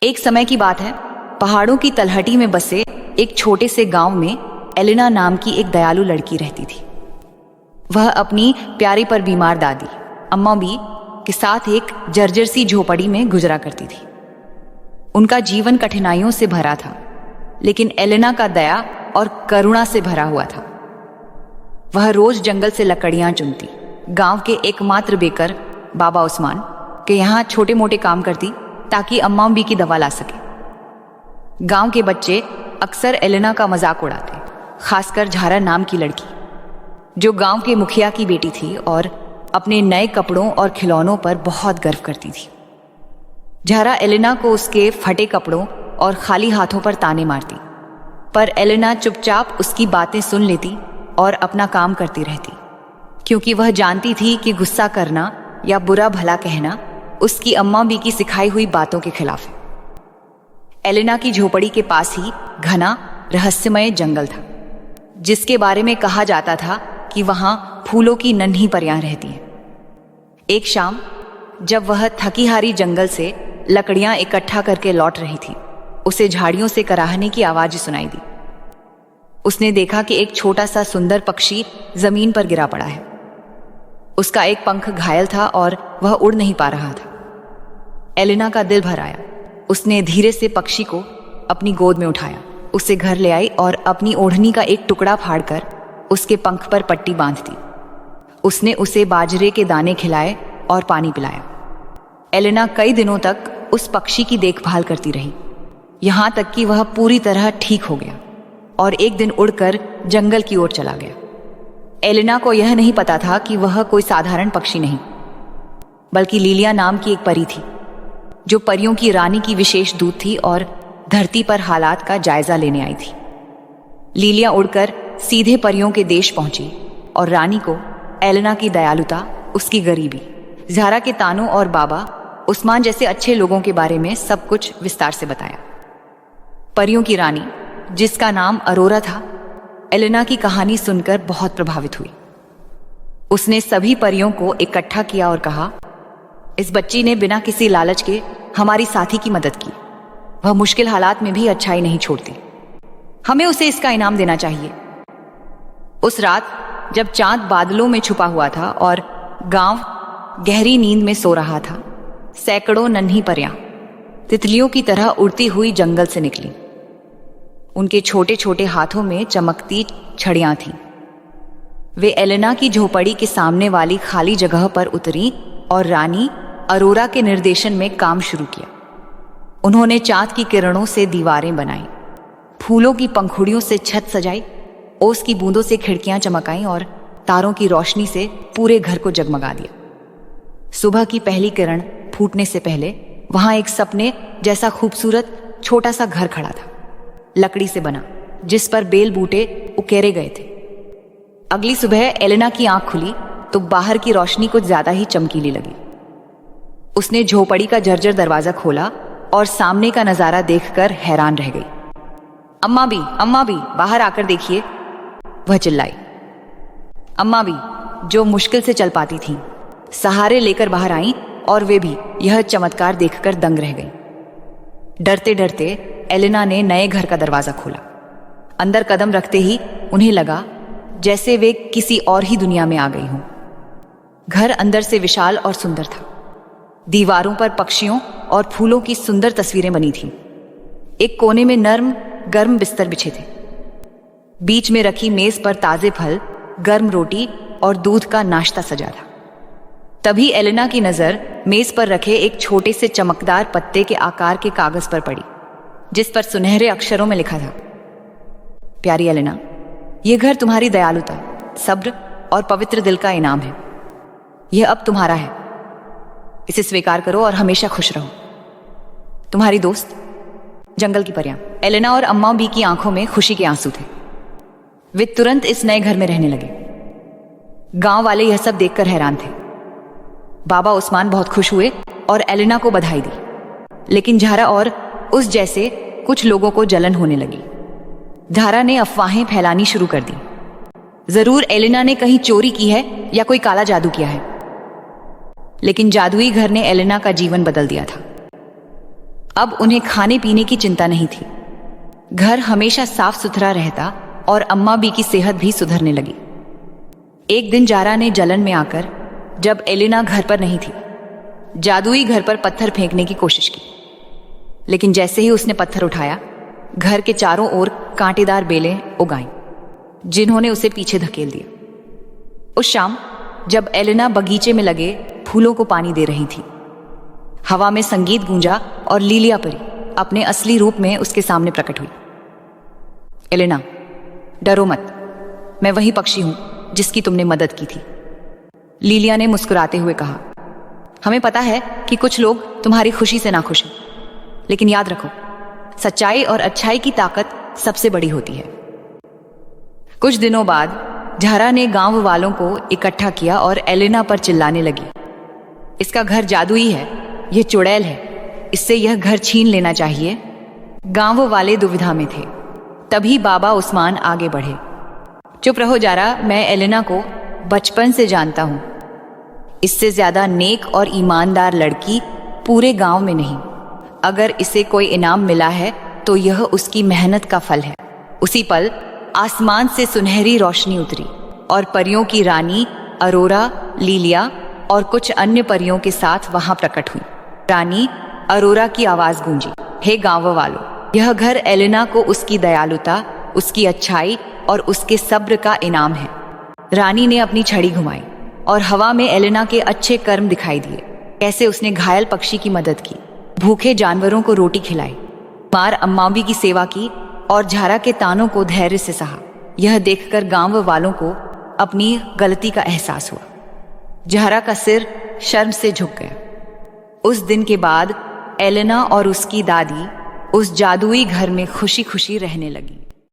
एक समय की बात है, पहाड़ों की तलहटी में बसे एक छोटे से गांव में एलेना नाम की एक दयालु लड़की रहती थी। वह अपनी प्यारी पर बीमार दादी अम्मा बी के साथ एक जर्जर सी झोपड़ी में गुजरा करती थी। उनका जीवन कठिनाइयों से भरा था, लेकिन एलेना का दया और करुणा से भरा हुआ था। वह रोज जंगल से लकड़ियां चुनती, गांव के एकमात्र बेकर बाबा उस्मान के यहाँ छोटे मोटे काम करती ताकि अम्मा बी की दवा ला सके। गांव के बच्चे अक्सर एलेना का मजाक उड़ाते, खासकर झारा नाम की लड़की, जो गांव के मुखिया की बेटी थी और अपने नए कपड़ों और खिलौनों पर बहुत गर्व करती थी। झारा एलेना को उसके फटे कपड़ों और खाली हाथों पर ताने मारती, पर एलेना चुपचाप उसकी बातें सुन लेती और अपना काम करती रहती, क्योंकि वह जानती थी कि गुस्सा करना या बुरा भला कहना उसकी अम्मा बी की सिखाई हुई बातों के खिलाफ है। एलेना की झोपड़ी के पास ही घना रहस्यमय जंगल था, जिसके बारे में कहा जाता था कि वहां फूलों की नन्ही परियां रहती हैं। एक शाम जब वह थकी हारी जंगल से लकड़ियां इकट्ठा करके लौट रही थी, उसे झाड़ियों से कराहने की आवाज सुनाई दी। उसने देखा कि एक छोटा सा सुंदर पक्षी जमीन पर गिरा पड़ा है। उसका एक पंख घायल था और वह उड़ नहीं पा रहा था। एलेना का दिल भर आया। उसने धीरे से पक्षी को अपनी गोद में उठाया, उसे घर ले आई और अपनी ओढ़नी का एक टुकड़ा फाड़कर उसके पंख पर पट्टी बांध दी। उसने उसे बाजरे के दाने खिलाए और पानी पिलाया। एलेना कई दिनों तक उस पक्षी की देखभाल करती रही, यहां तक कि वह पूरी तरह ठीक हो गया और एक दिन उड़कर जंगल की ओर चला गया। एलेना को यह नहीं पता था कि वह कोई साधारण पक्षी नहीं, बल्कि लीलिया नाम की एक परी थी, जो परियों की रानी की विशेष दूत थी और धरती पर हालात का जायजा लेने आई थी। लीलिया उड़कर सीधे परियों के देश पहुंची और रानी को एलेना की दयालुता, उसकी गरीबी, ज़ारा के तानों और बाबा उस्मान जैसे अच्छे लोगों के बारे में सब कुछ विस्तार से बताया। परियों की रानी, जिसका नाम अरोरा था, एलेना की कहानी सुनकर बहुत प्रभावित हुई। उसने सभी परियों को इकट्ठा किया और कहा, इस बच्ची ने बिना किसी लालच के हमारी साथी की मदद की। वह मुश्किल हालात में भी अच्छाई नहीं छोड़ती। हमें उसे इसका इनाम देना चाहिए। उस रात जब चांद बादलों में छुपा हुआ था और गांव गहरी नींद में सो रहा था, सैकड़ों नन्ही परियां तितलियों की तरह उड़ती हुई जंगल से निकली। उनके छोटे छोटे हाथों में चमकती छड़ियां थीं। वे एलेना की झोपड़ी के सामने वाली खाली जगह पर उतरी और रानी अरोरा के निर्देशन में काम शुरू किया। उन्होंने चांद की किरणों से दीवारें बनाई, फूलों की पंखुड़ियों से छत सजाई, ओस की बूंदों से खिड़कियां चमकाईं और तारों की रोशनी से पूरे घर को जगमगा दिया। सुबह की पहली किरण फूटने से पहले वहां एक सपने जैसा खूबसूरत छोटा सा घर खड़ा था, लकड़ी से बना, जिस पर बेल बूटे उकेरे गए थे। अगली सुबह एलेना की आंख खुली तो बाहर की रोशनी कुछ ज्यादा ही चमकीली लगी। उसने झोपड़ी का जर्जर दरवाजा खोला और सामने का नजारा देखकर हैरान रह गई। अम्मा बी, बाहर आकर देखिए, वह चिल्लाई। अम्मा बी, जो मुश्किल से चल पाती थीं, सहारे लेकर बाहर आईं और वे भी यह चमत्कार देखकर दंग रह गईं। डरते डरते एलेना ने नए घर का दरवाजा खोला। अंदर कदम रखते ही उन्हें लगा जैसे वे किसी और ही दुनिया में आ गई हों। घर अंदर से विशाल और सुंदर था। दीवारों पर पक्षियों और फूलों की सुंदर तस्वीरें बनी थीं। एक कोने में नर्म गर्म बिस्तर बिछे थे। बीच में रखी मेज पर ताजे फल, गर्म रोटी और दूध का नाश्ता सजा था। तभी एलेना की नजर मेज पर रखे एक छोटे से चमकदार पत्ते के आकार के कागज पर पड़ी, जिस पर सुनहरे अक्षरों में लिखा था, प्यारी एलेना, यह घर तुम्हारी दयालुता, सब्र और पवित्र दिल का इनाम है। यह अब तुम्हारा है। इसे स्वीकार करो और हमेशा खुश रहो। तुम्हारी दोस्त, जंगल की परियां। एलेना और अम्मा बी की आंखों में खुशी के आंसू थे। वे तुरंत इस नए घर में रहने लगे। गांव वाले यह सब देखकर हैरान थे। बाबा उस्मान बहुत खुश हुए और एलेना को बधाई दी, लेकिन झारा और उस जैसे कुछ लोगों को जलन होने लगी। झारा ने अफवाहें फैलानी शुरू कर दी। जरूर एलेना ने कहीं चोरी की है या कोई काला जादू किया है। लेकिन जादुई घर ने एलेना का जीवन बदल दिया था। अब उन्हें खाने पीने की चिंता नहीं थी। घर हमेशा साफ सुथरा रहता और अम्मा बी की सेहत भी सुधरने लगी। एक दिन जारा ने जलन में आकर, जब एलिना घर पर नहीं थी, जादुई घर पर पत्थर फेंकने की कोशिश की। लेकिन जैसे ही उसने पत्थर उठाया, घर के चारों ओर कांटेदार बेलें उगाईं, जिन्होंने उसे पीछे धकेल दिया। उस शाम जब एलिना बगीचे में लगे फूलों को पानी दे रही थी, हवा में संगीत गूंजा और लीलिया परी अपने असली रूप में उसके सामने प्रकट हुई। एलिना, डरो मत, मैं वही पक्षी हूं जिसकी तुमने मदद की थी, लीलिया ने मुस्कुराते हुए कहा। हमें पता है कि कुछ लोग तुम्हारी खुशी से नाखुश हैं, लेकिन याद रखो, सच्चाई और अच्छाई की ताकत सबसे बड़ी होती है। कुछ दिनों बाद जारा ने गांव वालों को इकट्ठा किया और एलिना पर चिल्लाने लगी, इसका घर जादुई है, यह चुड़ैल है, इससे यह घर छीन लेना चाहिए। गांव वाले दुविधा में थे। तभी बाबा उस्मान आगे बढ़े। चुप रहो जारा, मैं एलिना को बचपन से जानता हूं। इससे ज्यादा नेक और ईमानदार लड़की पूरे गांव में नहीं। अगर इसे कोई इनाम मिला है तो यह उसकी मेहनत का फल है। उसी पल आसमान से सुनहरी रोशनी उतरी और परियों की रानी अरोरा, लीलिया और कुछ अन्य परियों के साथ वहां प्रकट हुई। रानी अरोरा की आवाज गूंजी, हे गांव वालों, यह घर एलिना को उसकी दयालुता, उसकी अच्छाई और उसके सब्र का इनाम है। रानी ने अपनी छड़ी घुमाई और हवा में एलिना के अच्छे कर्म दिखाई दिए। कैसे उसने घायल पक्षी की मदद की, भूखे जानवरों को रोटी खिलाई, मार अम्माबी की सेवा की और झारा के तानों को धैर्य से सहा। यह देखकर गांव वालों को अपनी गलती का एहसास हुआ। झारा का सिर शर्म से झुक गया। उस दिन के बाद एलिना और उसकी दादी उस जादुई घर में खुशी खुशी रहने लगी।